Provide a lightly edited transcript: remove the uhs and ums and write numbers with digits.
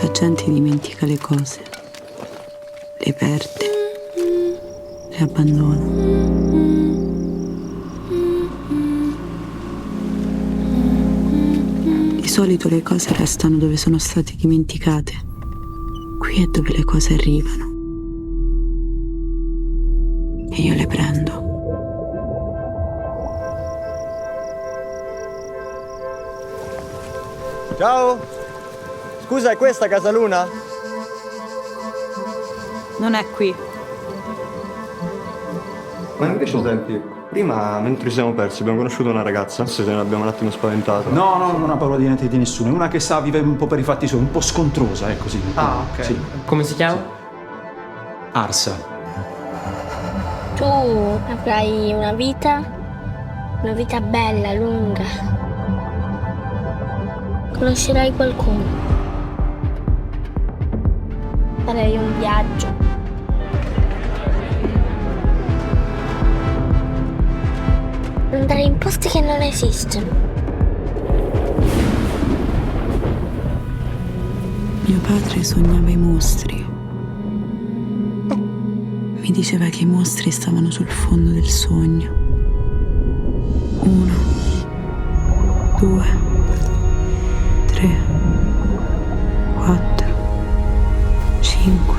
La gente dimentica le cose, le perde, le abbandona. Di solito le cose restano dove sono state dimenticate. Qui è dove le cose arrivano. E io le prendo. Ciao! Scusa, è questa Casa Luna? Non è qui. Ma invece senti, prima mentre ci siamo persi abbiamo conosciuto una ragazza, se ne abbiamo un attimo spaventato. No, non ha paura di niente di nessuno, è una che sa, vive un po' per i fatti suoi, un po' scontrosa, è così. Ah, ok. Sì. Come si chiama? Arsa. Tu avrai una vita bella, lunga. Conoscerai qualcuno. Farai un viaggio. Andrai in posti che non esistono. Mio padre sognava i mostri. Mi diceva che i mostri stavano sul fondo del sogno. 1, 2, 3, 4, 5.